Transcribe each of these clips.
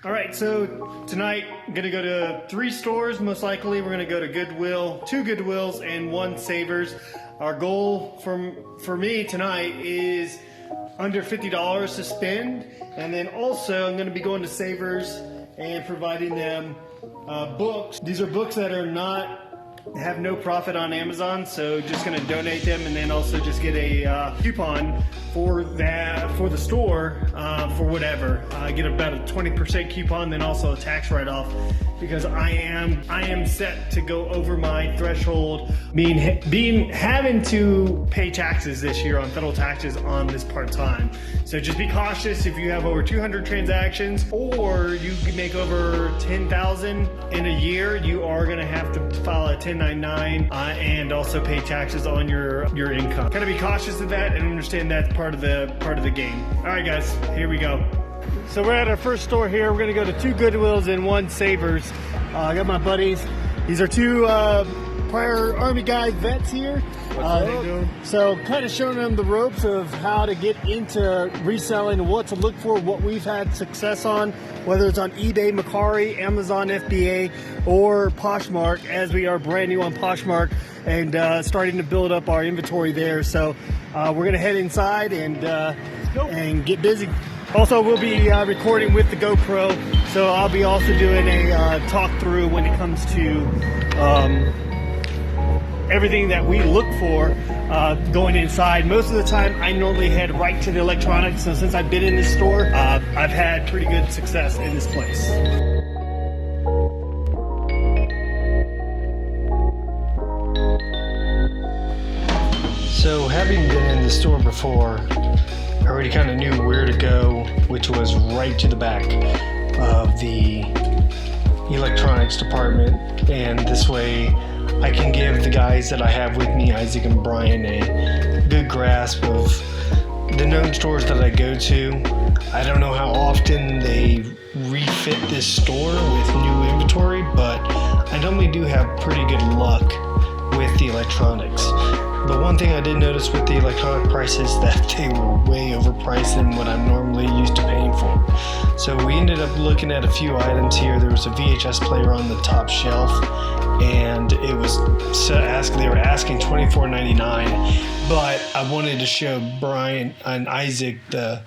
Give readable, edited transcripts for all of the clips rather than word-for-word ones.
All right, so tonight I'm gonna go to 3 stores. Most likely we're gonna go to Goodwill, 2 Goodwills and 1 Savers. Our goal for me tonight is under $50 to spend, and then also I'm gonna be going to Savers and providing them books. These are books that are have no profit on Amazon, so just gonna donate them, and then also just get a coupon for the store for whatever. I get about a 20% coupon, then also a tax write-off, because I am set to go over my threshold, having to pay taxes this year on federal taxes on this part-time. So just be cautious if you have over 200 transactions or you make over 10,000 in a year. You are going to have to file a 1099 and also pay taxes on your income. Kind of be cautious of that and understand that's part of the game. All right, guys, here we go. So we're at our first store here. We're going to go to 2 Goodwills and 1 Savers. I got my buddies. These are 2 prior Army guy vets here. So kind of showing them the ropes of how to get into reselling and what to look for, what we've had success on, whether it's on eBay, Mercari, Amazon FBA, or Poshmark, as we are brand new on Poshmark and starting to build up our inventory there. So we're gonna head inside and get busy. Also, we'll be recording with the GoPro, so I'll be also doing a talk through when it comes to everything that we look for going inside. Most of the time I normally head right to the electronics, so since I've been in this store, I've had pretty good success in this place. So having been in the store before, I already kind of knew where to go, which was right to the back of the electronics department, and this way I can give the guys that I have with me, Isaac and Brian, a good grasp of the known stores that I go to. I don't know how often they refit this store with new inventory, but I normally do have pretty good luck with the electronics. The one thing I did notice with the electronic prices that they were way overpriced than what I'm normally used to paying for. So we ended up looking at a few items here. There was a VHS player on the top shelf, and it was they were asking $24.99, but I wanted to show Brian and Isaac the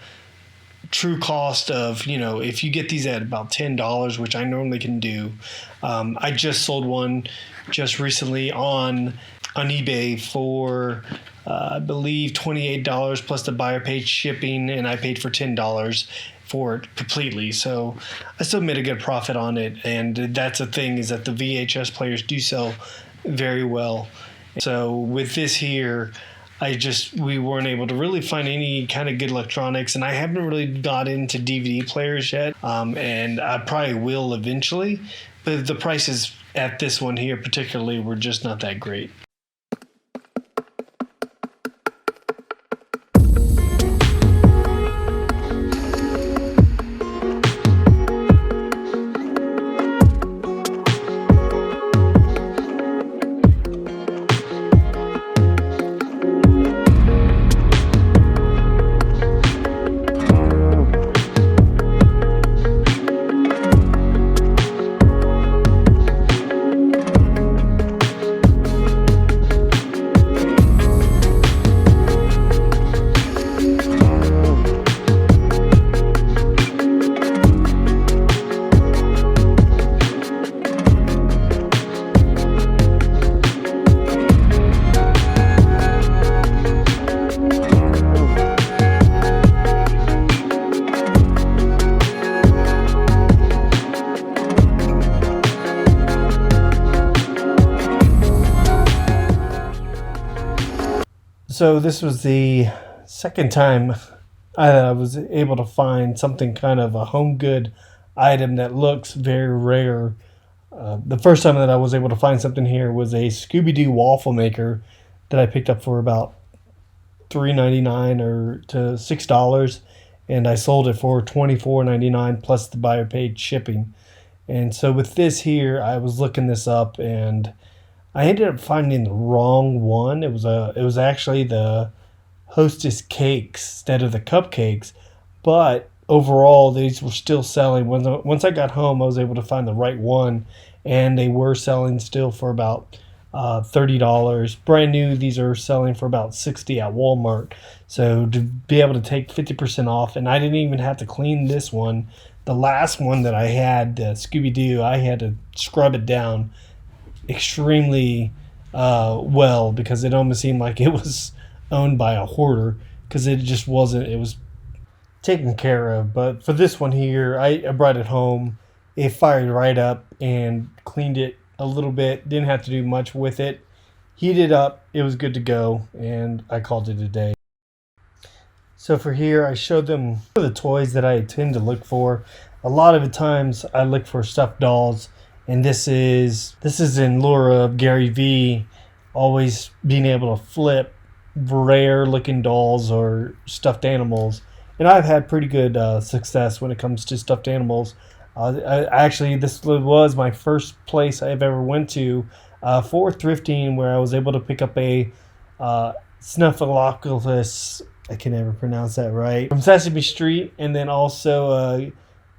true cost of, if you get these at about $10, which I normally can do. I just sold one just recently on eBay for I believe $28 plus the buyer paid shipping, and I paid for $10 for it completely. So I still made a good profit on it, and that's the thing, is that the VHS players do sell very well. So with this here, we weren't able to really find any kind of good electronics, and I haven't really got into DVD players yet, and I probably will eventually, but the prices at this one here particularly were just not that great. So this was the second time I was able to find something kind of a home good item that looks very rare. The first time that I was able to find something here was a Scooby-Doo waffle maker that I picked up for about $3.99 or to $6, and I sold it for $24.99 plus the buyer paid shipping. And so with this here, I was looking this up, and I ended up finding the wrong one. It was actually the Hostess cakes instead of the cupcakes, but overall, these were still selling. Once I got home, I was able to find the right one, and they were selling still for about $30. Brand new, these are selling for about $60 at Walmart. So to be able to take 50% off, and I didn't even have to clean this one. The last one that I had, Scooby-Doo, I had to scrub it down extremely well, because it almost seemed like it was owned by a hoarder, because it just wasn't. It was taken care of. But for this one here, I brought it home. It fired right up and cleaned it a little bit. Didn't have to do much with it. Heated up. It was good to go, and I called it a day. So for here, I showed them the toys that I tend to look for. A lot of the times, I look for stuffed dolls, and this is in lure of Gary V, always being able to flip rare looking dolls or stuffed animals. And I've had pretty good success when it comes to stuffed animals. Actually, this was my first place I've ever went to for thrifting, where I was able to pick up a Snuffleupagus, I can never pronounce that right, from Sesame Street, and then also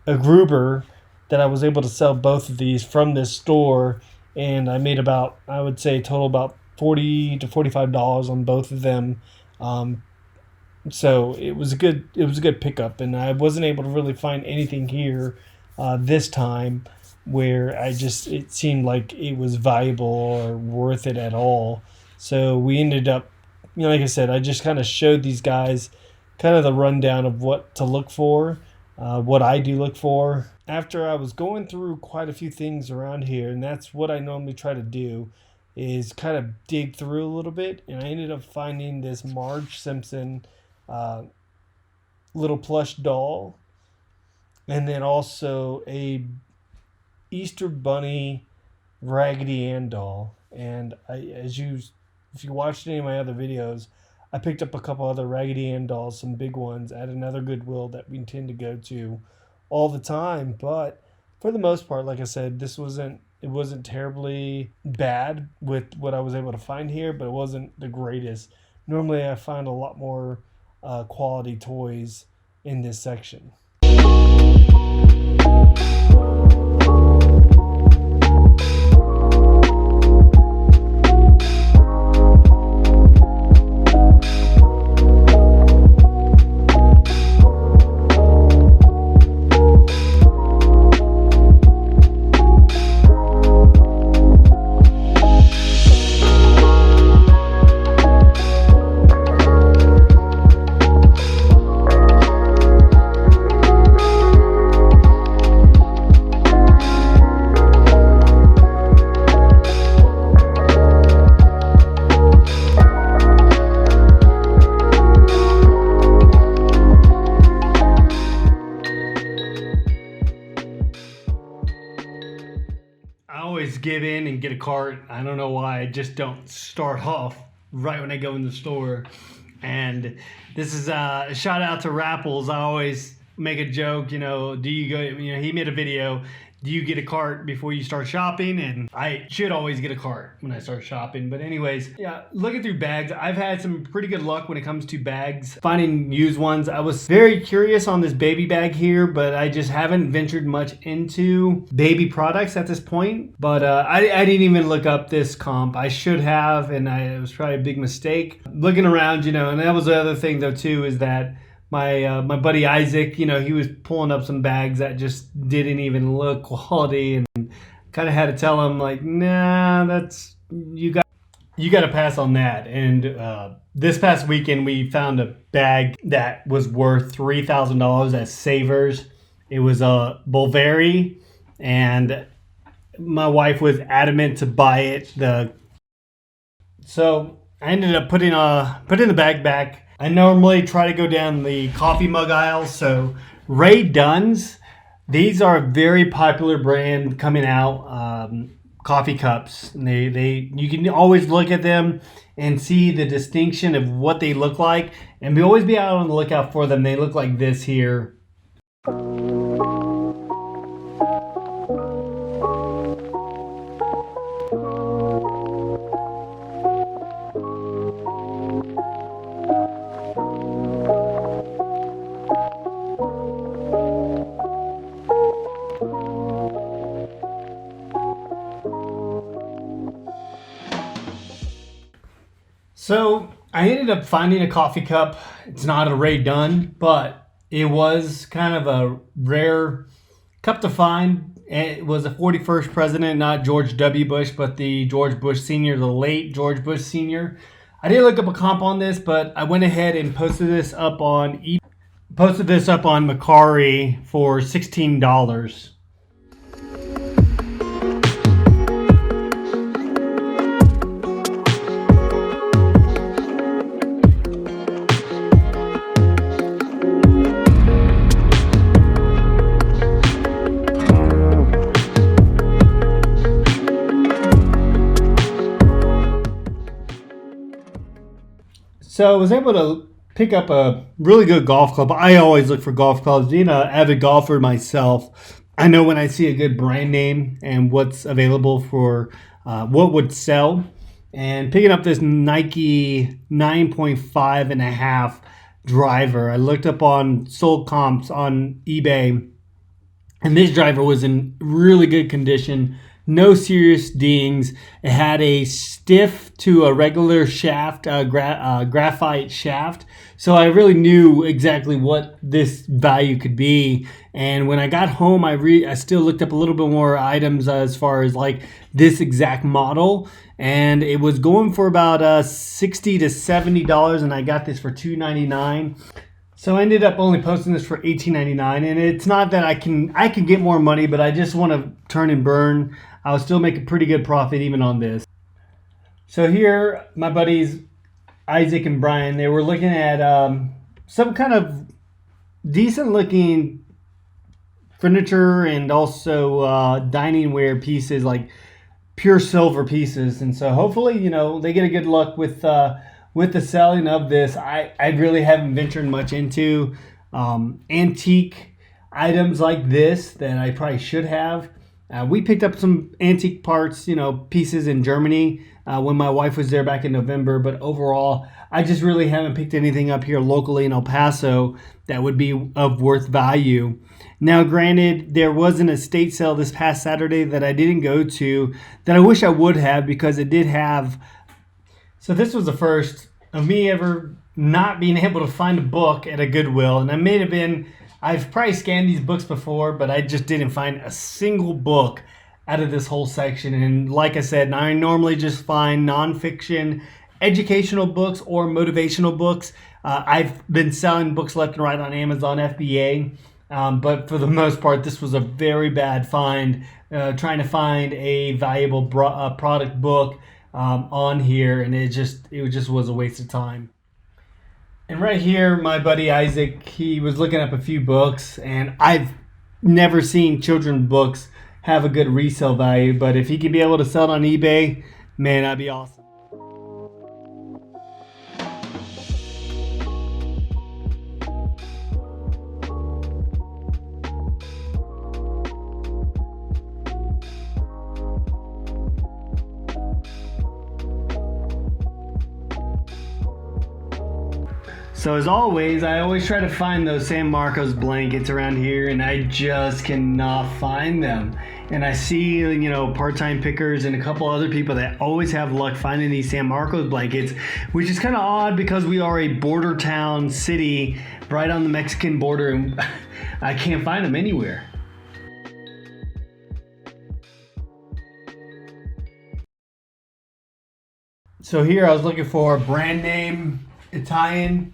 a Gruber, that I was able to sell both of these from this store, and I made about, I would say, total about $40 to $45 on both of them. So it was a good pickup, and I wasn't able to really find anything here this time where it seemed like it was valuable or worth it at all. So we ended up, like I said, I just kind of showed these guys kind of the rundown of what to look for, what I do look for. After I was going through quite a few things around here, and that's what I normally try to do, is kind of dig through a little bit, and I ended up finding this Marge Simpson little plush doll, and then also a Easter Bunny Raggedy Ann doll. And if you watched any of my other videos, I picked up a couple other Raggedy Ann dolls, some big ones, at another Goodwill that we tend to go to all the time. But for the most part, like I said, it wasn't terribly bad with what I was able to find here, but it wasn't the greatest. Normally I find a lot more quality toys in this section. Give in and get a cart. I don't know why. I just don't start off right when I go in the store. And this is a shout out to Rapples. I always make a joke, do you go, he made a video, do you get a cart before you start shopping? And I should always get a cart when I start shopping. But anyways, yeah, looking through bags, I've had some pretty good luck when it comes to bags, finding used ones. I was very curious on this baby bag here, but I just haven't ventured much into baby products at this point. But I didn't even look up this comp. I should have, and it was probably a big mistake. Looking around, and that was the other thing though too, is that my buddy Isaac, he was pulling up some bags that just didn't even look quality, and kind of had to tell him like, nah, that's you got to pass on that. And this past weekend we found a bag that was worth $3,000 at Savers. It was a Bulveri, and my wife was adamant to buy it. So I ended up putting the bag back. I normally try to go down the coffee mug aisle. So Ray Dunn's, these are a very popular brand coming out, coffee cups. And you can always look at them and see the distinction of what they look like, and always be out on the lookout for them. They look like this here. So I ended up finding a coffee cup. It's not a Ray Dunn, but it was kind of a rare cup to find. It was the 41st president, not George W. Bush, but the George Bush Sr., the late George Bush Sr. I didn't look up a comp on this, but I went ahead and posted this up on Macari for $16. So I was able to pick up a really good golf club. I always look for golf clubs. Being an avid golfer myself, I know when I see a good brand name and what's available for what would sell. And picking up this Nike 9.5 and a half driver, I looked up on sold comps on eBay, and this driver was in really good condition. No serious dings. It had a stiff to a regular shaft, graphite shaft. So I really knew exactly what this value could be. And when I got home, I still looked up a little bit more items as far as like this exact model. And it was going for about $60 to $70, and I got this for $2.99. So I ended up only posting this for $18.99, and it's not that I can get more money, but I just want to turn and burn. I'll still make a pretty good profit even on this. So here, my buddies Isaac and Brian, they were looking at some kind of decent looking furniture and also dining ware pieces, like pure silver pieces. And so hopefully, you know, they get a good luck with the selling of this. I really haven't ventured much into antique items like this that I probably should have. We picked up some antique parts, you know, pieces in Germany when my wife was there back in November. But overall, I just really haven't picked anything up here locally in El Paso that would be of worth value. Now, granted, there was an estate sale this past Saturday that I didn't go to that I wish I would have, because it did have. So this was the first of me ever not being able to find a book at a Goodwill. And I've probably scanned these books before, but I just didn't find a single book out of this whole section. And like I said, I normally just find nonfiction, educational books or motivational books. I've been selling books left and right on Amazon FBA, but for the most part, this was a very bad find, trying to find a valuable product book on here, and it just was a waste of time. And right here, my buddy Isaac, he was looking up a few books, and I've never seen children's books have a good resale value, but if he could be able to sell it on eBay, man, that'd be awesome. So as always, I always try to find those San Marcos blankets around here, and I just cannot find them. And I see, you know, part-time pickers and a couple other people that always have luck finding these San Marcos blankets, which is kind of odd because we are a border town city right on the Mexican border, and I can't find them anywhere. So here I was looking for brand name Italian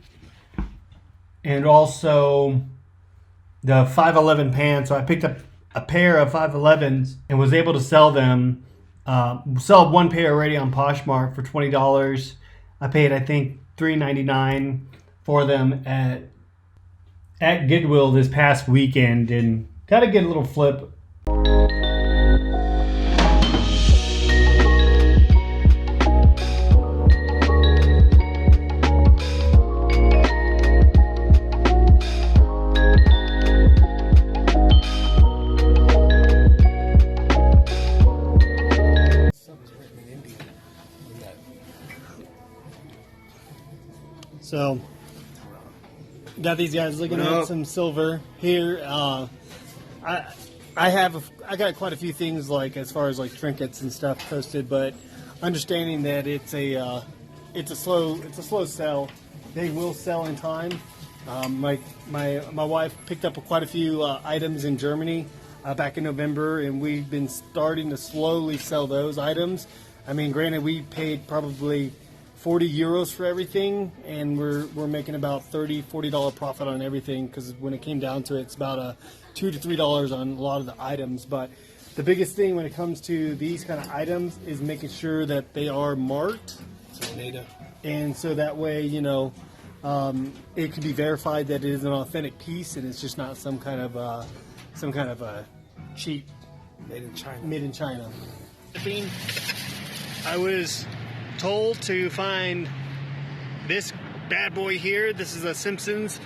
and also the 511 pants. So I picked up a pair of 511s and was able to sell them. Sold one pair already on Poshmark for $20. I paid, I think, $3.99 for them at Goodwill this past weekend, and got a good little flip. So, got these guys looking at some silver here. I I got quite a few things like as far as like trinkets and stuff posted, but understanding that it's a slow sell. They will sell in time. My wife picked up quite a few items in Germany back in November, and we've been starting to slowly sell those items. I mean, granted, we paid probably 40 euros for everything, and we're making about $30-40 profit on everything, because when it came down to it, it's about $2 to $3 on a lot of the items. But the biggest thing when it comes to these kind of items is making sure that they are marked, and so that way, you know, it can be verified that it is an authentic piece, and it's just not some kind of a cheap Made in China. Made in China. I was told to find this bad boy here. This is a Simpsons.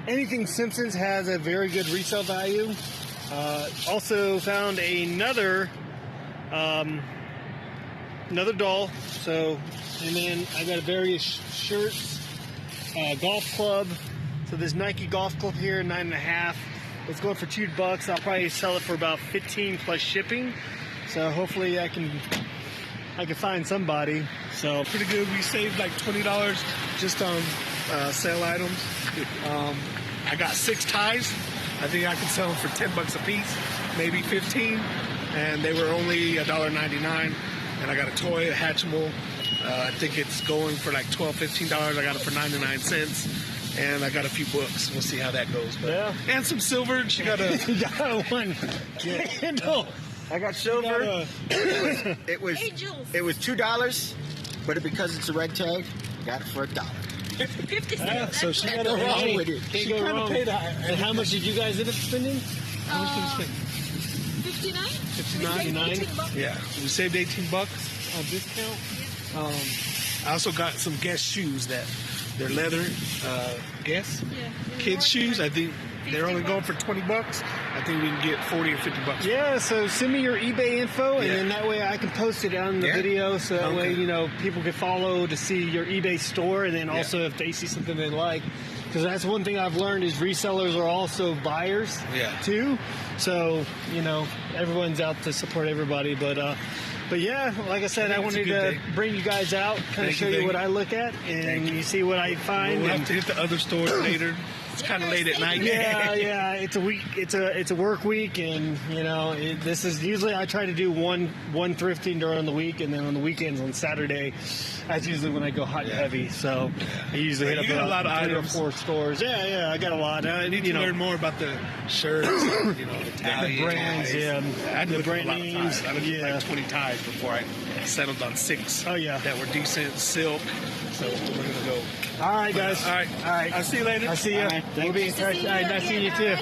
Anything Simpsons has a very good resale value. Also found another doll. So, and then I got various shirts, golf club. So this Nike golf club here, 9.5. It's going for $2. I'll probably sell it for about 15 plus shipping. So hopefully I can find somebody. So Pretty good. We saved like $20 just on sale items. I got 6 ties. I think I can sell them for $10 a piece, maybe 15, and they were only $1.99. And I got a toy, a Hatchimal. I think it's going for like $12-15. I got it for 99 cents. And I got a few books. We'll see how that goes. But, yeah. And some silver. She got a one candle. I got silver. It was $2, but because it's a red tag, I got it for $1. 50 cents. so she got Can't go wrong with it. Can't go wrong. And how much did you guys end up spending? How much did we spend? 59. Yeah, we saved $18 on discount. I also got some Guess shoes that they're leather. Guess kids shoes. I think they're only going for $20. I think we can get 40 or 50 bucks. Yeah, so send me your eBay info, and then that way I can post it on the video, so that way, you know, people can follow to see your eBay store, and then also if they see something they like. Because that's one thing I've learned is resellers are also buyers too. So, you know, everyone's out to support everybody. But yeah, like I said, I wanted to bring you guys out, kind of show you what I look at, and you see what I find. We'll have to hit the other stores later. It's kind of late at night. Yeah. It's a week. It's a work week, and you know, this is usually I try to do one thrifting during the week, and then on the weekends on Saturday, that's usually when I go hot and heavy. So I usually hit up a lot of 3 or items. 4 stores. Yeah, I got a lot. I need to learn more about the shirts, you know, the brands. ties. I had to look at a lot of names. ties. I looked at like 20 ties before I settled on 6. Oh yeah, that were decent silk. So we're gonna go. All right, guys. All right. I'll see you later. I'll see you. All right. We'll be in touch. All right, nice seeing you too.